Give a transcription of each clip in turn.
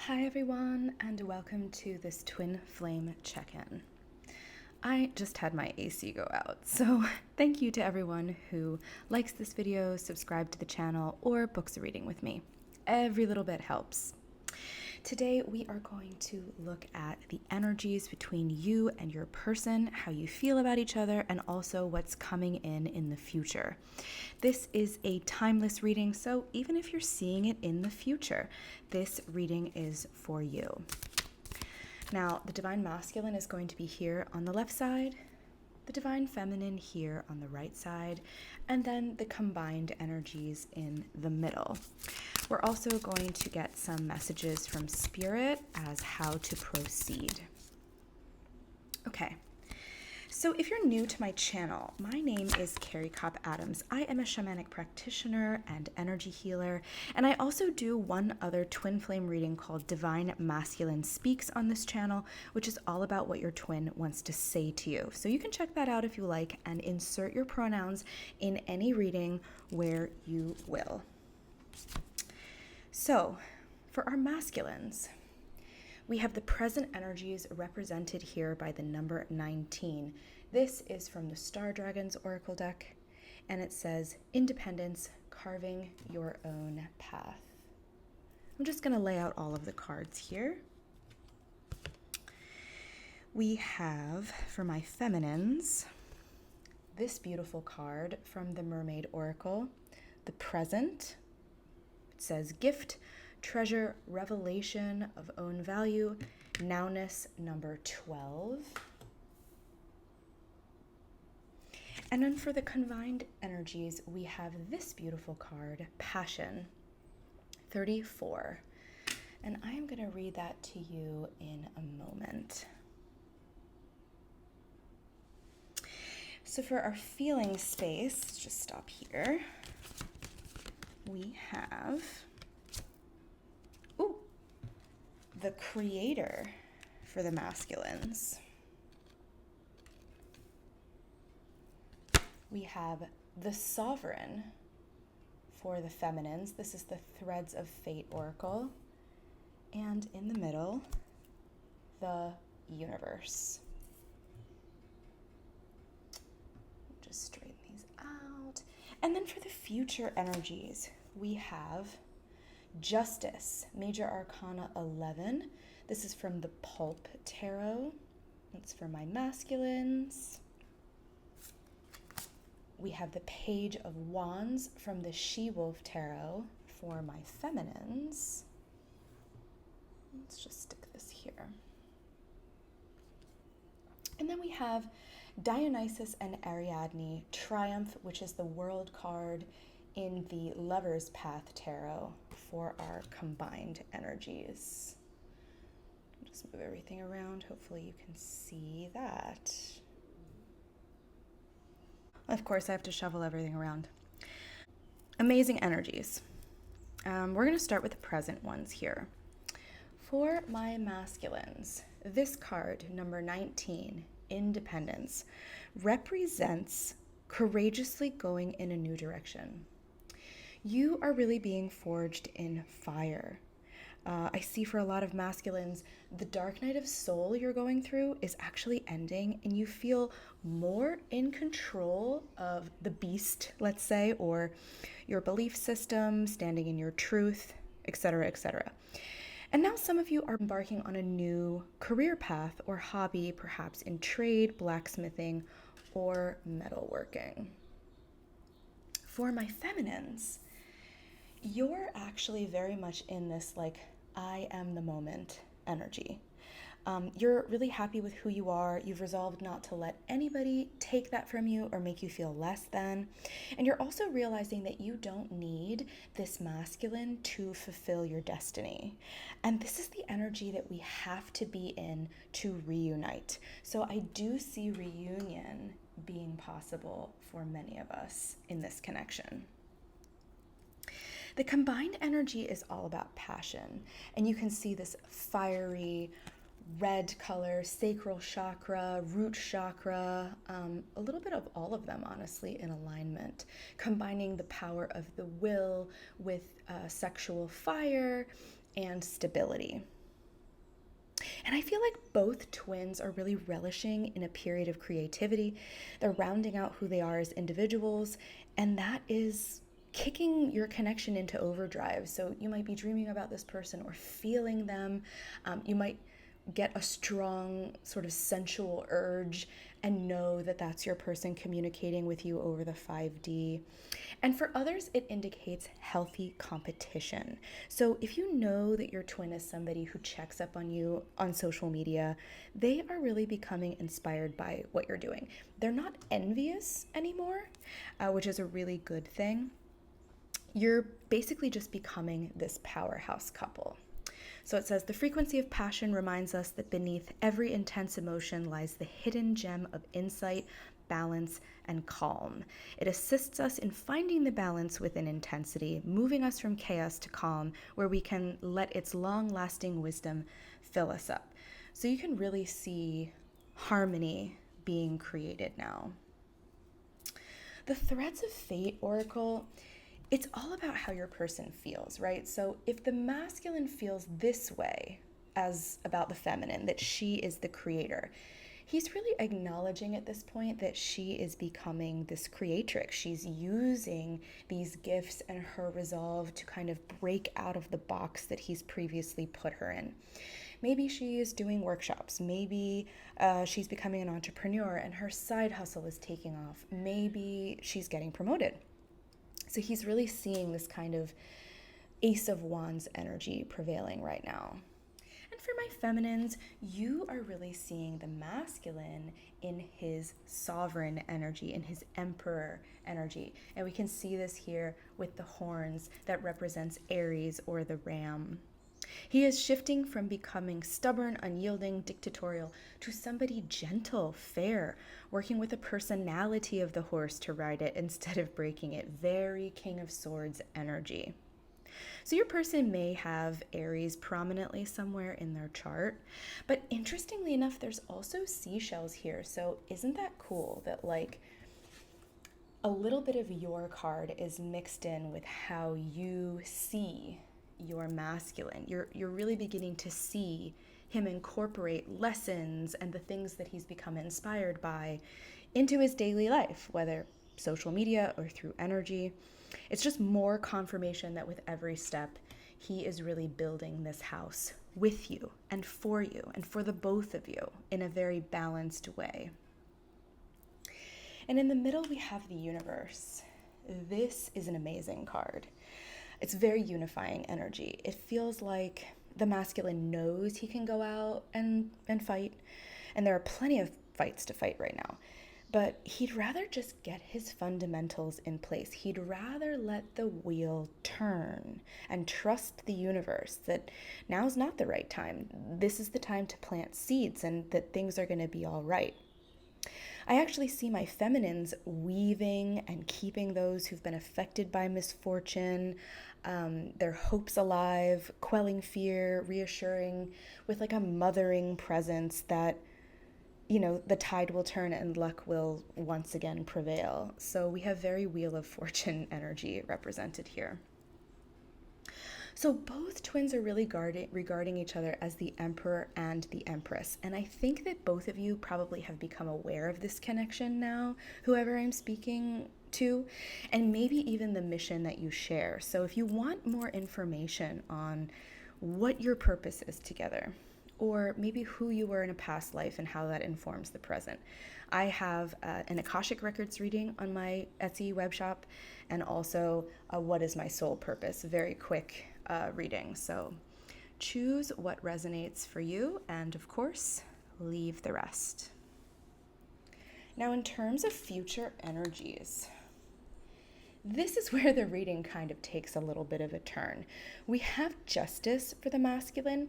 Hi everyone, and welcome to this twin flame check-in. I just had my AC go out, so thank you to everyone who likes this video, subscribed to the channel, or books a reading with me. Every little bit helps. Today we are going to look at the energies between you and your person, how you feel about each other, and also what's coming in the future. This is a timeless reading, so even if you're seeing it in the future, this reading is for you. Now, the Divine Masculine is going to be here on the left side, the Divine Feminine here on the right side, and then the combined energies in the middle. We're also going to get some messages from Spirit as how to proceed. Okay, so if you're new to my channel, my name is Carrie Kopp Adams. I am a shamanic practitioner and energy healer, and I also do one other twin flame reading called Divine Masculine Speaks on this channel, which is all about what your twin wants to say to you. So you can check that out if you like and insert your pronouns in any reading where you will. So, for our masculines, we have the present energies represented here by the number 19. This is from the Star Dragons Oracle deck, and it says, Independence, carving your own path. I'm just going to lay out all of the cards here. We have, for my feminines, this beautiful card from the Mermaid Oracle, the Present. It says, gift, treasure, revelation of own value, nowness number 12. And then for the combined energies, we have this beautiful card, Passion, 34. And I am going to read that to you in a moment. So for our feeling space, let's just stop here. We have the Creator for the masculines. We have the Sovereign for the feminines. This is the Threads of Fate Oracle. And in the middle, the Universe. Just straighten these out. And then for the future energies, we have Justice, Major Arcana 11. This is from the Pulp Tarot. That's for my masculines. We have the Page of Wands from the She-Wolf Tarot for my feminines. Let's just stick this here. And then we have Dionysus and Ariadne, Triumph, which is the World card in the Lover's Path Tarot for our combined energies. I'll just move everything around. Hopefully you can see that. Of course, I have to shovel everything around. Amazing energies. We're going to start with the present ones here. For my masculines, this card, number 19, Independence, represents courageously going in a new direction. You are really being forged in fire. I see for a lot of masculines, the dark night of soul you're going through is actually ending, and you feel more in control of the beast, let's say, or your belief system, standing in your truth, etc., etc. And now some of you are embarking on a new career path or hobby, perhaps in trade, blacksmithing, or metalworking. For my feminines, you're actually very much in this I am the moment energy. You're really happy with who you are. You've resolved not to let anybody take that from you or make you feel less than. And you're also realizing that you don't need this masculine to fulfill your destiny. And this is the energy that we have to be in to reunite. So I do see reunion being possible for many of us in this connection. The combined energy is all about passion, and you can see this fiery red color, sacral chakra, root chakra, a little bit of all of them, honestly, in alignment, combining the power of the will with sexual fire and stability. And I feel like both twins are really relishing in a period of creativity. They're rounding out who they are as individuals, and that is kicking your connection into overdrive. So you might be dreaming about this person or feeling them. You might get a strong sort of sensual urge and know that that's your person communicating with you over the 5D. And for others, it indicates healthy competition. So if you know that your twin is somebody who checks up on you on social media, they are really becoming inspired by what you're doing. They're not envious anymore, which is a really good thing. You're basically just becoming this powerhouse couple. So it says, the frequency of passion reminds us that beneath every intense emotion lies the hidden gem of insight, balance, and calm. It assists us in finding the balance within intensity, moving us from chaos to calm, where we can let its long-lasting wisdom fill us up. So you can really see harmony being created now. The Threads of Fate Oracle, it's all about how your person feels, right? So if the masculine feels this way as about the feminine, that she is the creator, he's really acknowledging at this point that she is becoming this creatrix. She's using these gifts and her resolve to kind of break out of the box that he's previously put her in. Maybe she is doing workshops. Maybe she's becoming an entrepreneur and her side hustle is taking off. Maybe she's getting promoted. So he's really seeing this kind of Ace of Wands energy prevailing right now. And for my feminines, you are really seeing the masculine in his sovereign energy, in his emperor energy. And we can see this here with the horns that represents Aries or the ram. He is shifting from becoming stubborn, unyielding, dictatorial to somebody gentle, fair, working with the personality of the horse to ride it instead of breaking it. Very King of Swords energy. So your person may have Aries prominently somewhere in their chart, but interestingly enough, there's also seashells here. So isn't that cool that like a little bit of your card is mixed in with how you see your masculine? You're really beginning to see him incorporate lessons and the things that he's become inspired by into his daily life, whether social media or through energy. It's just more confirmation that with every step, he is really building this house with you and for the both of you in a very balanced way. And in the middle, we have the universe. This is an amazing card. It's very unifying energy. It feels like the masculine knows he can go out and fight. And there are plenty of fights to fight right now. But he'd rather just get his fundamentals in place. He'd rather let the wheel turn and trust the universe that now's not the right time. This is the time to plant seeds and that things are going to be all right. I actually see my feminines weaving and keeping those who've been affected by misfortune, their hopes alive, quelling fear, reassuring with like a mothering presence that, you know, the tide will turn and luck will once again prevail. So we have very Wheel of Fortune energy represented here. So both twins are really regarding each other as the Emperor and the Empress. And I think that both of you probably have become aware of this connection now, whoever I'm speaking to, and maybe even the mission that you share. So if you want more information on what your purpose is together, or maybe who you were in a past life and how that informs the present, I have an Akashic Records reading on my Etsy web shop, and also a What is My Soul Purpose, very quick reading. So choose what resonates for you, and of course, leave the rest. Now, in terms of future energies, this is where the reading kind of takes a little bit of a turn. We have Justice for the masculine,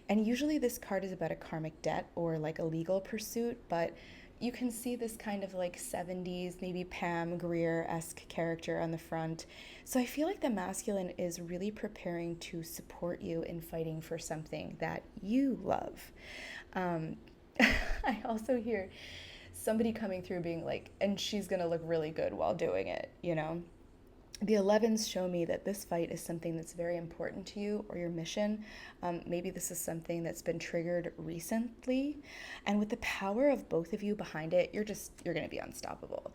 and usually this card is about a karmic debt or like a legal pursuit, but you can see this kind of like 70s, maybe Pam Grier-esque character on the front. So I feel like the masculine is really preparing to support you in fighting for something that you love. I also hear somebody coming through being like, and she's gonna look really good while doing it, you know? The 11s show me that this fight is something that's very important to you or your mission. Maybe this is something that's been triggered recently. And with the power of both of you behind it, you're going to be unstoppable.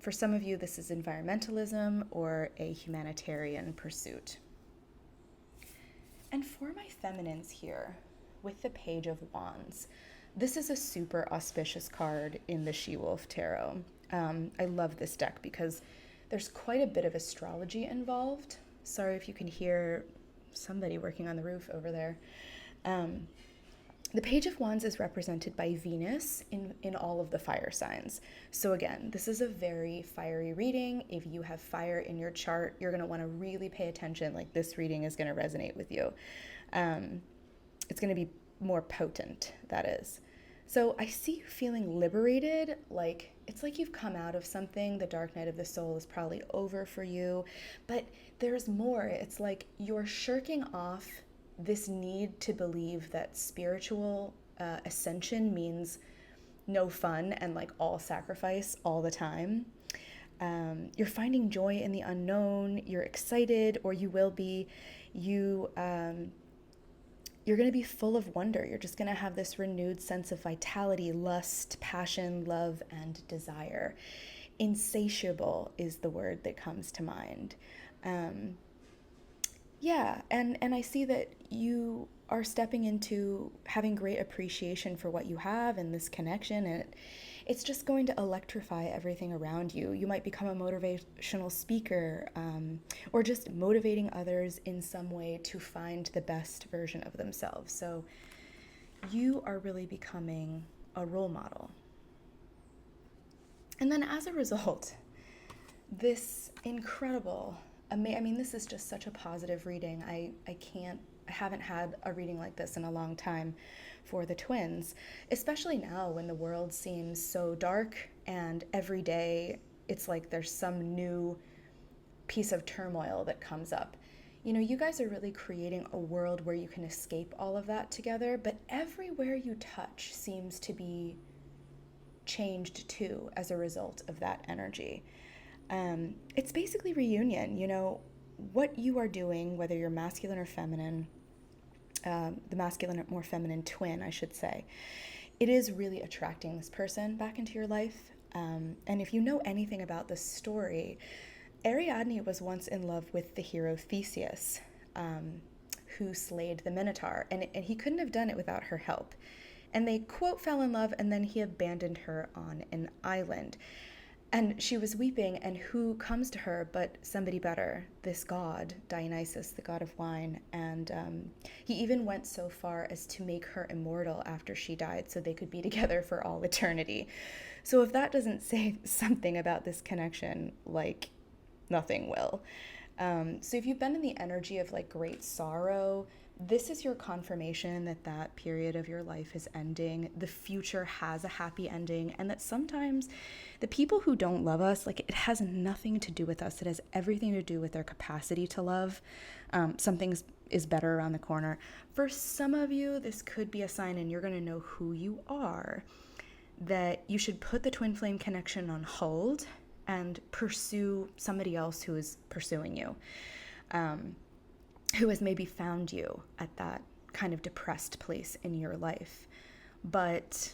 For some of you, this is environmentalism or a humanitarian pursuit. And for my feminines here, with the Page of Wands, this is a super auspicious card in the She-Wolf Tarot. I love this deck because there's quite a bit of astrology involved. Sorry if you can hear somebody working on the roof over there. The Page of Wands is represented by Venus in all of the fire signs. So again, this is a very fiery reading. If you have fire in your chart, you're going to want to really pay attention. Like, this reading is going to resonate with you. It's going to be more potent, that is. So I see you feeling liberated, like it's like you've come out of something. The dark night of the soul is probably over for you, but there's more. It's like you're shirking off this need to believe that spiritual ascension means no fun and like all sacrifice all the time. You're finding joy in the unknown. You're excited, or you will be. You're going to be full of wonder. You're just going to have this renewed sense of vitality, lust, passion, love, and desire. Insatiable is the word that comes to mind. And I see that you are stepping into having great appreciation for what you have and this connection, and it's just going to electrify everything around you. You might become a motivational speaker, or just motivating others in some way to find the best version of themselves. So you are really becoming a role model. And then as a result, this incredible, this is just such a positive reading. I haven't had a reading like this in a long time for the twins, especially now when the world seems so dark and every day it's like there's some new piece of turmoil that comes up. You know, you guys are really creating a world where you can escape all of that together, but everywhere you touch seems to be changed too as a result of that energy. It's basically reunion. You know, what you are doing, whether you're masculine or feminine, the masculine or more feminine twin, I should say, it is really attracting this person back into your life. And if you know anything about this story, Ariadne was once in love with the hero Theseus, who slayed the Minotaur, and he couldn't have done it without her help. And they, quote, fell in love, and then he abandoned her on an island. And she was weeping, and who comes to her but somebody better, this god, Dionysus, the god of wine. And he even went so far as to make her immortal after she died so they could be together for all eternity. So if that doesn't say something about this connection, like, nothing will. So if you've been in the energy of like great sorrow, this is your confirmation that that period of your life is ending. The future has a happy ending, and that sometimes the people who don't love us, like, it has nothing to do with us. It has everything to do with their capacity to love. Something is better around the corner. For some of you, this could be a sign, and you're going to know who you are, that you should put the twin flame connection on hold and pursue somebody else who is pursuing you. Who has maybe found you at that kind of depressed place in your life. But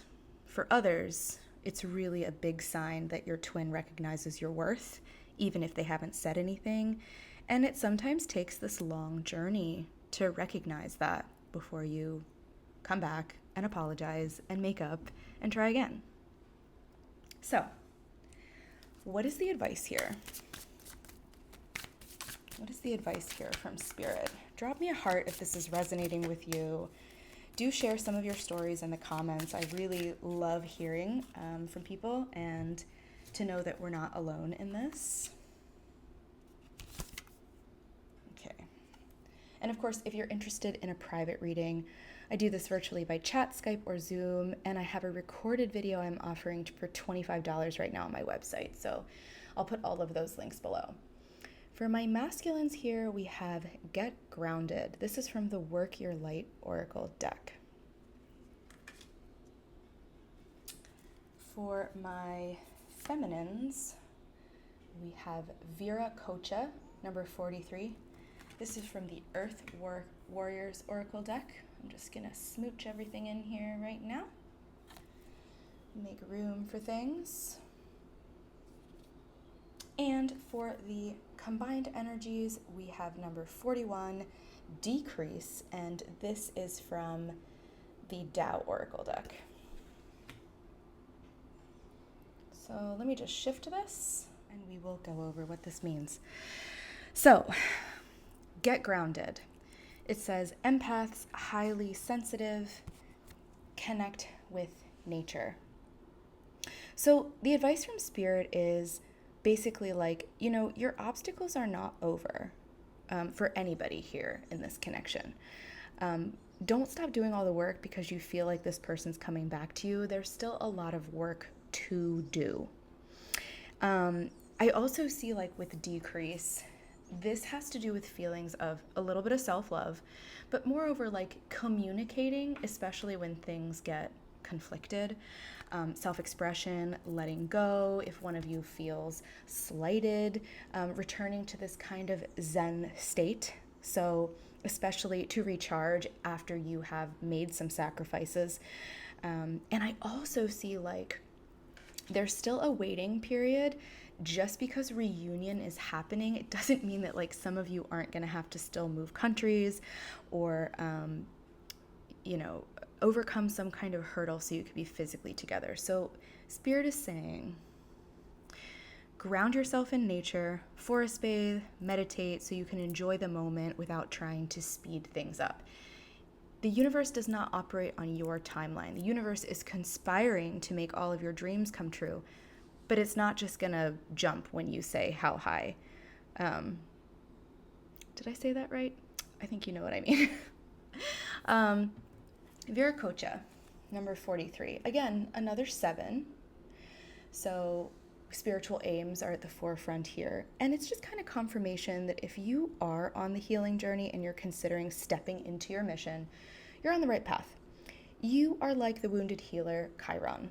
for others, it's really a big sign that your twin recognizes your worth, even if they haven't said anything. And it sometimes takes this long journey to recognize that before you come back and apologize and make up and try again. So, what is the advice here? What is the advice here from Spirit? Drop me a heart if this is resonating with you. Do share some of your stories in the comments. I really love hearing from people, and to know that we're not alone in this. Okay. And of course, if you're interested in a private reading, I do this virtually by chat, Skype, or Zoom, and I have a recorded video I'm offering for $25 right now on my website. So I'll put all of those links below. For my masculines here, we have Get Grounded. This is from the Work Your Light Oracle deck. For my feminines, we have Viracocha, number 43. This is from the Earth Warriors Oracle deck. I'm just going to smooch everything in here right now. Make room for things. And for the combined energies, we have number 41, Decrease, and this is from the Tao Oracle deck. So let me just shift this and we will go over what this means. So, get grounded. It says empaths, highly sensitive, connect with nature. So the advice from Spirit is basically like, your obstacles are not over for anybody here in this connection. Don't stop doing all the work because you feel like this person's coming back to you. There's still a lot of work to do. I also see, like, with Decrease, this has to do with feelings of a little bit of self-love, but moreover, like, communicating, especially when things get conflicted. Self-expression, letting go if one of you feels slighted, returning to this kind of Zen state. So especially to recharge after you have made some sacrifices. And I also see, like, there's still a waiting period. Just because reunion is happening, it doesn't mean that, like, some of you aren't going to have to still move countries or, overcome some kind of hurdle so you could be physically together. So Spirit is saying, ground yourself in nature, forest bathe, meditate so you can enjoy the moment without trying to speed things up. The universe does not operate on your timeline. The universe is conspiring to make all of your dreams come true, but it's not just gonna jump when you say how high. Did I say that right? I think you know what I mean. Viracocha, number 43. Again, another 7. So spiritual aims are at the forefront here. And it's just kind of confirmation that if you are on the healing journey and you're considering stepping into your mission, you're on the right path. You are like the wounded healer Chiron,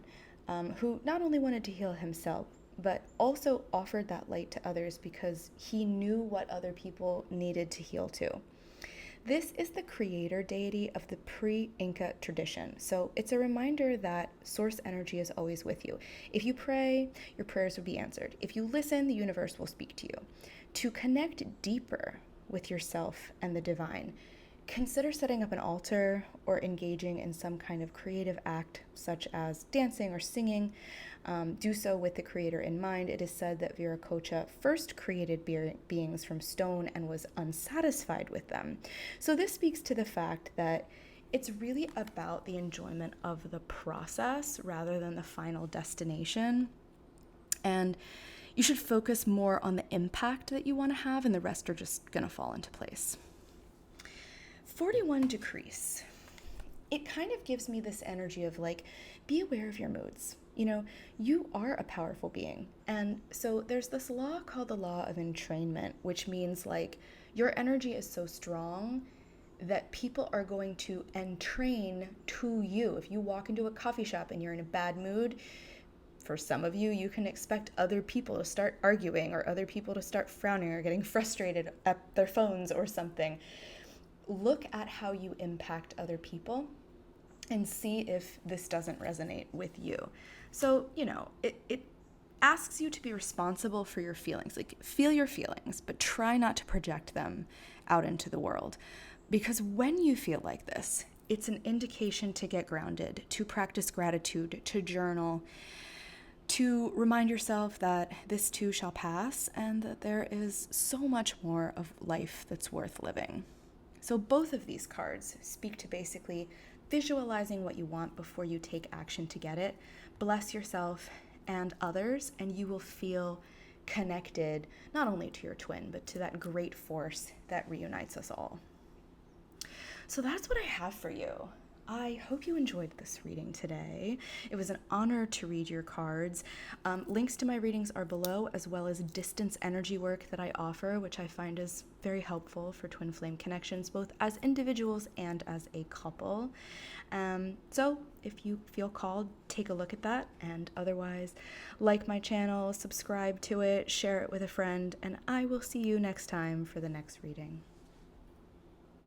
who not only wanted to heal himself, but also offered that light to others because he knew what other people needed to heal too. This is the creator deity of the pre-Inca tradition. So it's a reminder that source energy is always with you. If you pray, your prayers will be answered. If you listen, the universe will speak to you. To connect deeper with yourself and the divine, consider setting up an altar or engaging in some kind of creative act, such as dancing or singing. Do so with the creator in mind. It is said that Viracocha first created beings from stone and was unsatisfied with them. So this speaks to the fact that it's really about the enjoyment of the process rather than the final destination. And you should focus more on the impact that you want to have, and the rest are just going to fall into place. 41 Decrease. It kind of gives me this energy of, like, be aware of your moods. You are a powerful being. And so there's this law called the law of entrainment, which means, like, your energy is so strong that people are going to entrain to you. If you walk into a coffee shop and you're in a bad mood, for some of you, you can expect other people to start arguing or other people to start frowning or getting frustrated at their phones or something. Look at how you impact other people and see if this doesn't resonate with you. So, it asks you to be responsible for your feelings. Like, feel your feelings, but try not to project them out into the world. Because when you feel like this, it's an indication to get grounded, to practice gratitude, to journal, to remind yourself that this too shall pass and that there is so much more of life that's worth living. So both of these cards speak to basically visualizing what you want before you take action to get it. Bless yourself and others, and you will feel connected not only to your twin, but to that great force that reunites us all. So that's what I have for you. I hope you enjoyed this reading today. It was an honor to read your cards. Links to my readings are below, as well as distance energy work that I offer, which I find is very helpful for twin flame connections, both as individuals and as a couple. So if you feel called, take a look at that, and otherwise, like my channel, subscribe to it, share it with a friend, and I will see you next time for the next reading.